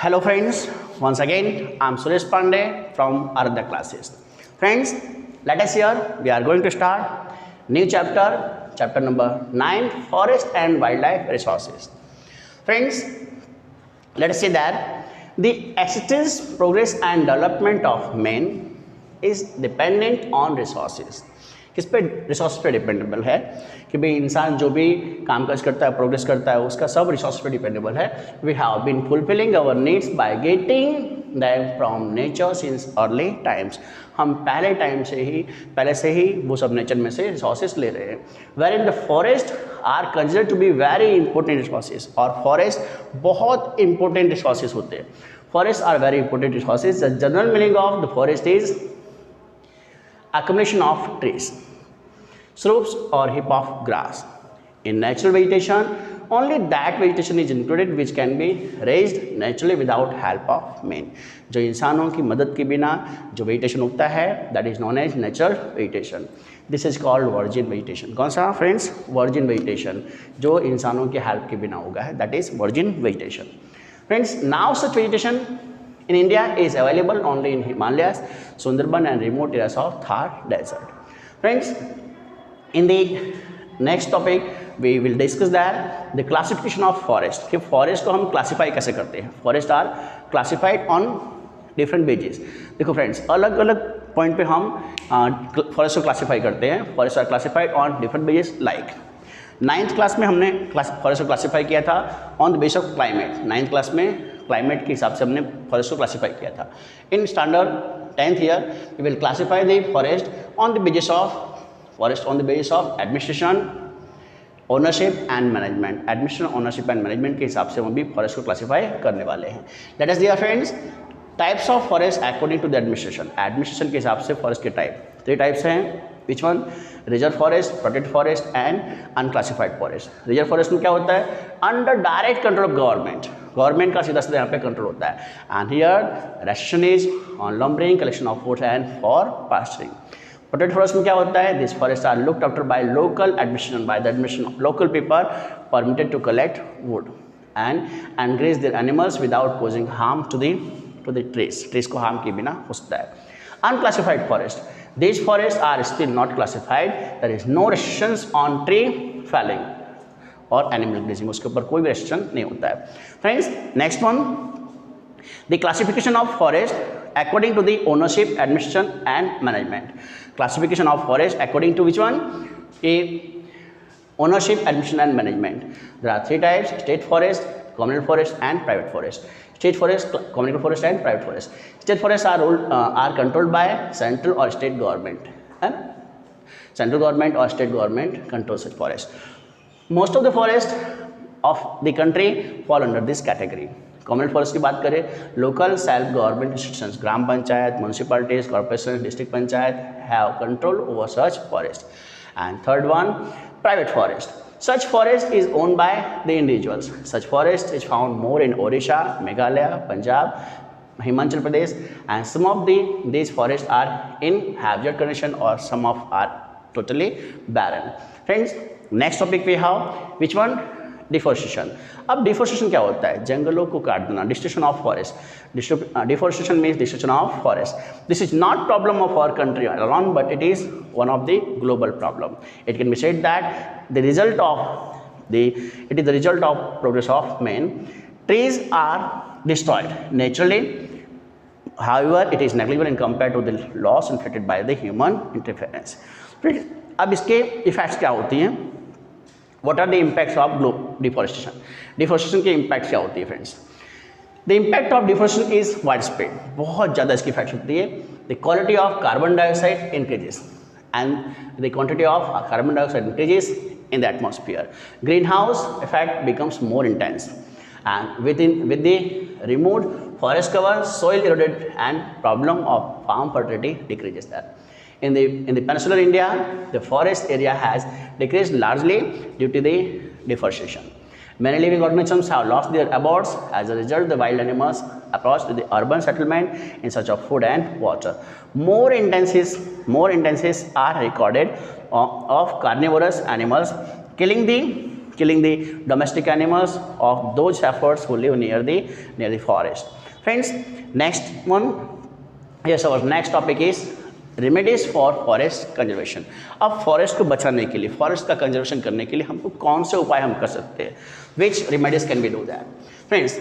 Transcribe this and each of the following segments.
Hello friends, once again I am Suresh Pandey from Aradhya classes. Friends, let us here we are going to start new chapter number 9, forest and wildlife resources. Friends, let us say that the existence, progress and development of man is dependent on resources. किस पे resource पे dependable है कि भाई इंसान जो भी काम काज करता है प्रोग्रेस करता है उसका सब रिसोर्स पे डिपेंडेबल है. We have been fulfilling our needs by getting them from nature since early times. हम पहले से ही वो सब नेचर में से रिसोर्सेज ले रहे हैं. Where in the forest are consider to be very important resources. और फॉरेस्ट बहुत इंपॉर्टेंट रिसोर्सेज होते हैं. Forest are very important resources. The general meaning of the forest is accumulation of trees, shrubs or heap of grass. In natural vegetation, only that vegetation is included which can be raised naturally without help of man. जो इंसानों की मदद के बिना जो vegetation उगता है that is known as natural vegetation. This is called virgin vegetation. कौन सा फ्रेंड्स? virgin vegetation जो इंसानों के हेल्प के बिना उगा है that is virgin vegetation. Friends, now such vegetation in India is available only in Himalayas, Sundarban and remote areas of Thar desert. Friends, in the next topic we will discuss that the classification of forest. कि forest को हम classify कैसे करते हैं. Forest are classified on different bases. देखो friends, अलग अलग point पे हम forest को classify करते हैं. Forest are classified on different bases like 9th class में हमने फॉरेस्ट को क्लासीफाई किया था on the base of climate. 9th class में क्लाइमेट के हिसाब से हमने फॉरेस्ट को क्लासीफाई किया था. In standard 10th year we will classify the forest on the basis of administration, ownership and management. Administration, ownership and management के हिसाब से हम भी फॉरेस्ट को क्लासीफाई करने वाले हैं. Let us dear friends, types of forest according to the administration. Administration के हिसाब से फॉरेस्ट के टाइप 3 टाइप्स हैं. Which one? Reserve forest, protected forest and unclassified forest. Reserve forest में क्या होता है? Under direct control of government का सीधा सीधा यहाँ पे कंट्रोल होता है. And here restriction is on lumbering, collection of wood and for pasturing. Protected forest में क्या होता है? This forest are looked after by local administration, by the administration of local people permitted to collect wood and graze their animals without causing harm to the trees को harm के बिना हो सकता है. Unclassified forest. These forests are still not classified. There is no restrictions on tree felling और animal grazing. उसके ऊपर कोई भी restriction नहीं होता है. Friends, next one, the classification of forest according to the ownership, administration and management. Classification of forest according to which one? Ownership, administration and management. There are 3 types: state forest, communal forest and private forest. State forest, communal forest and private forest. State forests are controlled by central or state government. Central government or state government controls such forest. Most of the forest of the country fall under this category. Communal forest की बात करें, local self government institutions, gram panchayat, municipalities, corporations, district panchayat have control over such forest. And third one, private forest. Such forest is owned by the individuals. Such forest is found more in Odisha, Meghalaya, Punjab, Himachal Pradesh, and some of these forests are in hazard condition or some of are totally barren. Friends, next topic we have which one? Deforestation. अब deforestation क्या होता है? जंगलों को काट देना. Destruction of forest. Deforestation means destruction of forest. This is not problem of our country alone, but it is one of the global problem. It can be said that it is the result of progress of man. Trees are destroyed naturally. However, it is negligible in compared to the loss inflicted by the human interference. अब इसके effects क्या होती हैं? What are the impacts of deforestation? Deforestation के impacts क्या होती है friends? The impact of deforestation is widespread. बहुत ज़्यादा इसकी इफेक्ट्स होती है. The quality of carbon dioxide increases and the quantity of carbon dioxide increases in the atmosphere. Greenhouse effect becomes more intense, and with the removed forest cover, soil eroded and problem of farm fertility decreases there. In the peninsular India, the forest area has decreased largely due to the deforestation. Many living organisms have lost their abodes. As a result, the wild animals approach to the urban settlement in search of food and water. More instances are recorded of carnivorous animals killing the killing the domestic animals of those shepherds who live near the forest. Friends, next one, yes, our next topic is remedies for forest conservation. अब forest को बचाने के लिए, forest का conservation करने के लिए हमको कौन से उपाय हम कर सकते हैं? Which remedies can be do that? Friends,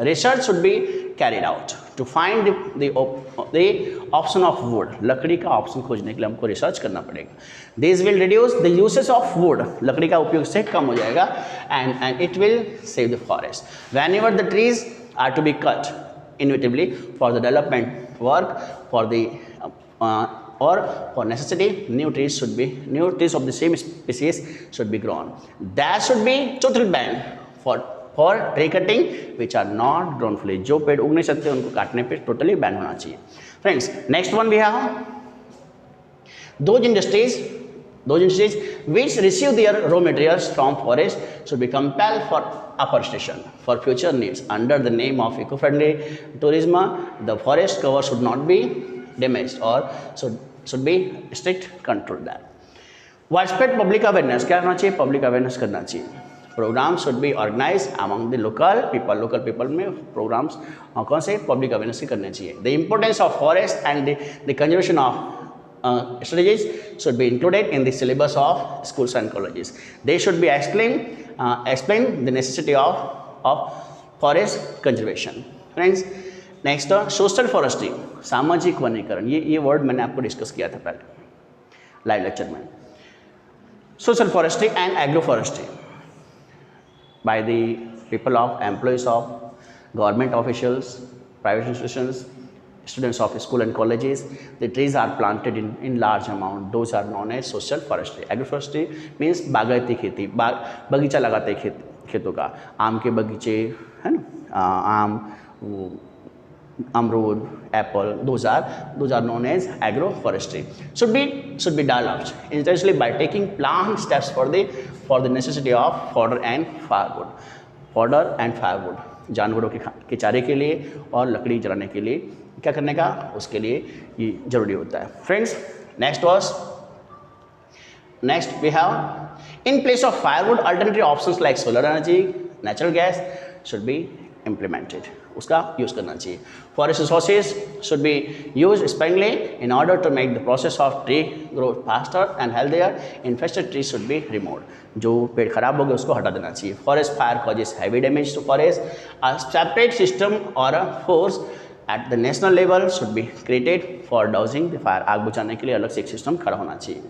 research should be carried out to find the option of wood. लकड़ी का ऑप्शन खोजने के लिए हमको रिसर्च करना पड़ेगा. This will reduce the usage of wood. लकड़ी का उपयोग से कम हो जाएगा and it will save the forest. Whenever the trees are to be cut inevitably for the development work, for the or for necessity, new trees of the same species should be grown. There should be total ban for tree cutting which are not grown fully. जो पेड़ उग नहीं सकते उनको काटने पे totally ban होना चाहिए. Friends, next one we have those industries which receive their raw materials from forest should be compelled for afforestation for future needs under the name of eco-friendly tourism. The forest cover should not be damaged or should be strict control that. Widespread public awareness. क्या करना चाहिए? Public awareness करना चाहिए. Programs should be organized among the local people में programs कौन से public awareness करने चाहिए. The importance of forest and the conservation of strategies should be included in the syllabus of schools and colleges. They should be explain the necessity of forest conservation. Friends, next social forestry, सामाजिक वनीकरण. ये word मैंने आपको discuss किया था पहले live lecture में. Social forestry and agroforestry by the people of employees of government officials, private institutions, students of school and colleges. The trees are planted in large amount. Those are known as social forestry. Agroforestry means बागायती खेती, बगीचा लगाते खेतों का. आम के बगीचे है ना, आम, अमरूद, Apple. Those are known as agroforestry. Should be developed intentionally by taking planned steps for the necessity of fodder and firewood. जानवरों के चारे के लिए और लकड़ी जलाने के लिए क्या करने का, उसके लिए ये जरूरी होता है. Friends, next we have in place of firewood alternative options like solar energy, natural gas should be implemented. उसका यूज़ करना चाहिए. Forest resources should be used sparingly in order to make the process of tree growth faster and healthier. Infested trees should be removed. जो पेड़ खराब हो गए उसको हटा देना चाहिए. Forest fire causes heavy damage to forest. A separate system or a force at the national level should be created for dousing the fire. आग बुझाने के लिए अलग से एक सिस्टम खड़ा होना चाहिए.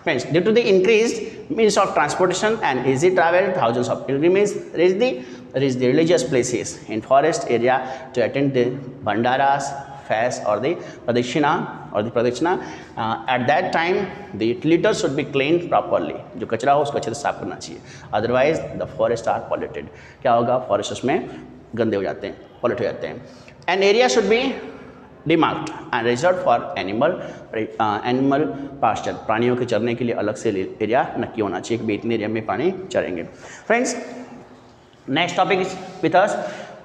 Friends, due to the increased means of transportation and easy travel, thousands of pilgrims reach the religious places in forest area to attend the bhandaras, fast or the pradakshina. At that time, the litter should be cleaned properly. जो कचरा हो उसको अच्छे से साफ करना चाहिए. Otherwise, the forests are polluted. क्या होगा? Forests में गंदे हो जाते हैं, pollute हो जाते हैं. An area should be demarked and reserved for animal pasture. प्राणियों के चरने के लिए अलग से एरिया नक्की होना चाहिए कि इतने एरिया में प्राणी चरेंगे. Friends, next topic is with us.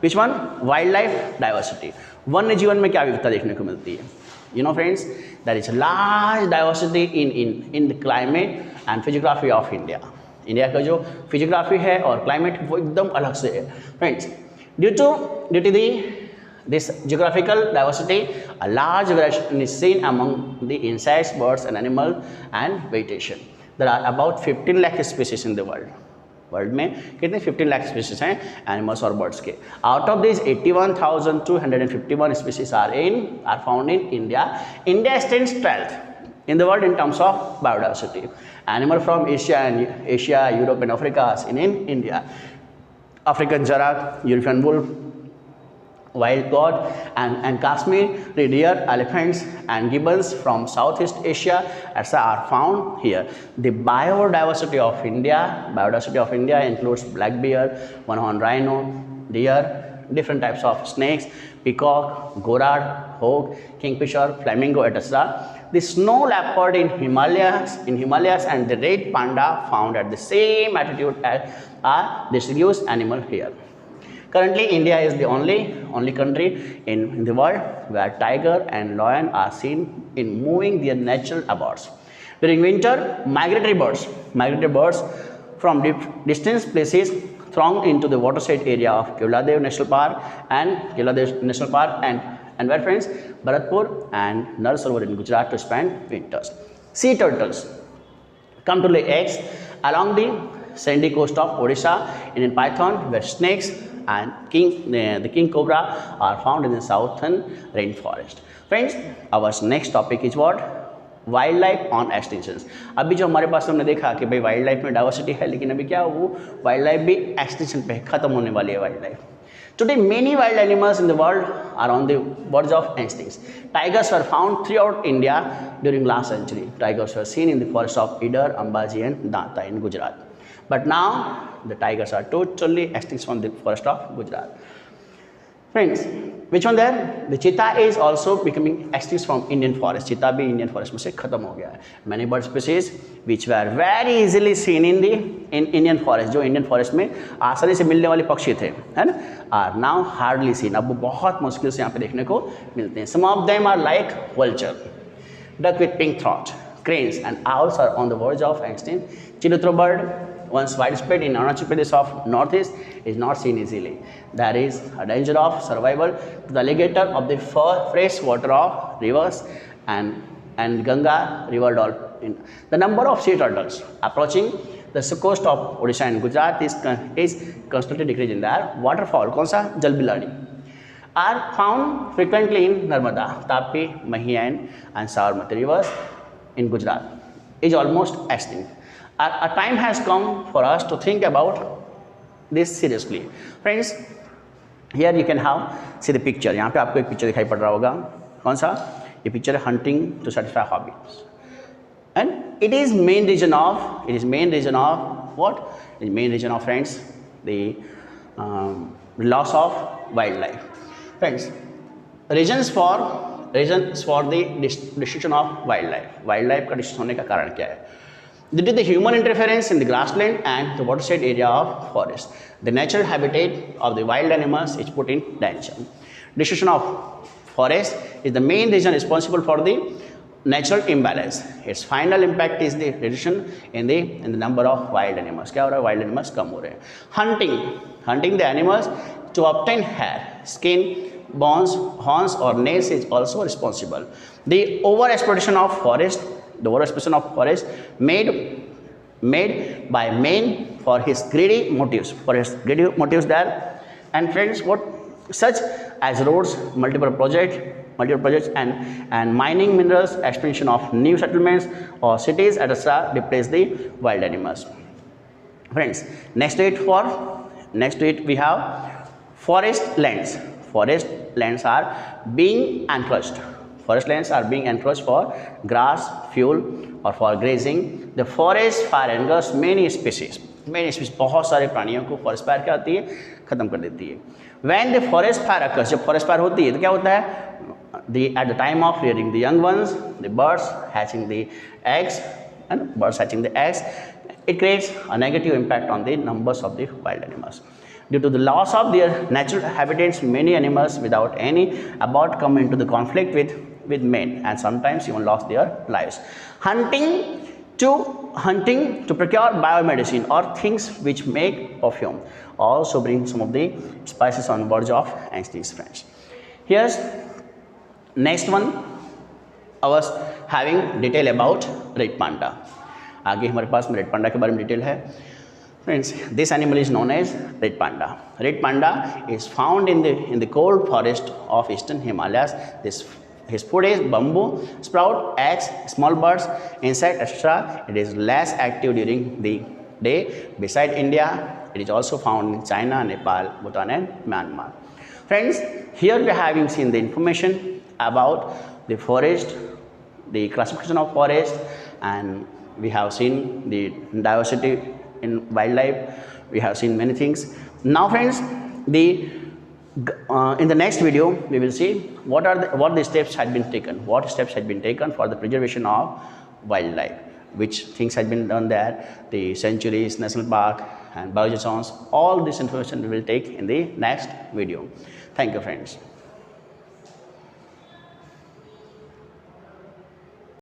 Which one? Wildlife diversity. वन्य जीवन में क्या विविधता देखने को मिलती है? You know friends, there is a large diversity in the climate and physiography of India. India का जो फिजियोग्राफी है और क्लाइमेट वो एकदम अलग से है. Friends, due to this geographical diversity, a large variation is seen among the insects, birds and animals and vegetation. There are about 15 lakh species in the world. World में कितने 15 लाख स्पीसीज हैं एनिमल्स और birds के. Out of this 81,251 species are found in India. India stands 12th in the world in terms of biodiversity. Animal from Asia, Europe and Africa are seen in India. African giraffe, European wolf, wild goat and Kashmiri deer, elephants and gibbons from Southeast Asia are found here. The biodiversity of India includes black bear, one-horned rhino, deer, different types of snakes, peacock, gorad, hawk, kingfisher, flamingo, etc. The snow leopard in Himalayas and the red panda found at the same altitude are deciduous animal here. Currently, India is the only country in the world where tiger and lion are seen in moving their natural abodes. During winter, migratory birds from distant places thronged into the waterside area of Kevladev National Park and where friends, Bharatpur and Narsarovar in Gujarat to spend winters. Sea turtles come to lay eggs along the sandy coast of Odisha, in Python, where snakes and the king cobra are found in the southern rainforest. Friends, our next topic is what? Wild life on extinctions. अभी जो हमारे पास हमने देखा कि भाई wild life में diversity है, लेकिन अभी क्या वो वाइल्ड लाइफ भी एक्सटिंक्शन पे खत्म होने वाली है wild life. Today, many wild animals in the world are on the verge of extinction. Tigers were found throughout India during last century. Tigers were seen in the forests of Idar, Ambaji and Danta in Gujarat. But now, the tigers are totally extinct from the forest of Gujarat. Friends, which one there? The cheetah is also becoming extinct from Indian forest. Cheetah भी Indian forest में से खत्म हो गया है. Many bird species which were very easily seen in Indian forest, जो Indian forest में आसानी से मिलने वाले पक्षी थे, है ना, are now hardly seen. अब वो बहुत मुश्किल से यहाँ पे देखने को मिलते हैं. Some of them are like vulture, duck with pink throat, cranes and owls are on the verge of extinction. Chilutro bird, once widespread in Arunachal Pradesh of northeast, is not seen easily. There is a danger of survival to the alligator of the fresh water of rivers and Ganga river dolphin. The number of sea turtles approaching the coast of Odisha and Gujarat is constantly decreasing. Their waterfall, कौन सा? जलबिलाड़ी, are found frequently in Narmada, Tapi, Mahi and Sabarmati rivers in Gujarat. Is almost extinct. A time has come for us to think about this seriously. Friends, here you can have see the picture. यहाँ पे आपको एक picture दिखाई पड़ रहा होगा, कौन सा? ये पिक्चर है hunting to satisfy hobbies, and it is main region of what? It is main region of, friends, the loss of wildlife. Friends, reasons for the destruction of wildlife का destruction होने का कारण क्या है? Due to the human interference in the grassland and the watershed area of forest, the natural habitat of the wild animals is put in danger. Destruction of forest is the main reason responsible for the natural imbalance. Its final impact is the reduction in the number of wild animals. क्या हो रहा है? Wild animals कम हो रहे हैं. Hunting the animals to obtain hair, skin, bones, horns or nails is also responsible. The overexploitation of forest made by man for his greedy motives there. And friends, what such as roads, multiple projects and mining minerals, expansion of new settlements or cities, etc. depress the wild animals. Friends, next to it we have forest lands. Forest lands are being encroached. Forest lands are being encroached for grass, fuel or for grazing. The forest fire engulfs many species. बहुत सारे प्राणियों को forest fire क्या होती है? खत्म कर देती है. When the forest fire occurs, जब फॉरेस्ट फायर होती है तो क्या होता है? At the time of rearing the young ones, the birds hatching the eggs, it creates a negative impact on the numbers of the wild animals. Due to the loss of their natural habitats, many animals without any abort come into the conflict with men and sometimes even lost their lives. Hunting to procure biomedicine or things which make perfume also bring some of the spices on the verge of extinction, friends. Here's next one. I was having detail about red panda. आगे हमारे पास में red panda के बारे में detail है. Friends, this animal is known as red panda. Red panda is found in the cold forest of eastern Himalayas. His food is bamboo, sprout, eggs, small birds, insects, etc. It is less active during the day. Beside India, it is also found in China, Nepal, Bhutan and Myanmar. Friends, here we are having seen the information about the forest, the classification of forest, and we have seen the diversity in wildlife. We have seen many things. Now friends, in the next video we will see what the steps had been taken for the preservation of wildlife, which things had been done there, the sanctuaries, national park and biology zones. All this information we will take in the next video. Thank you, friends.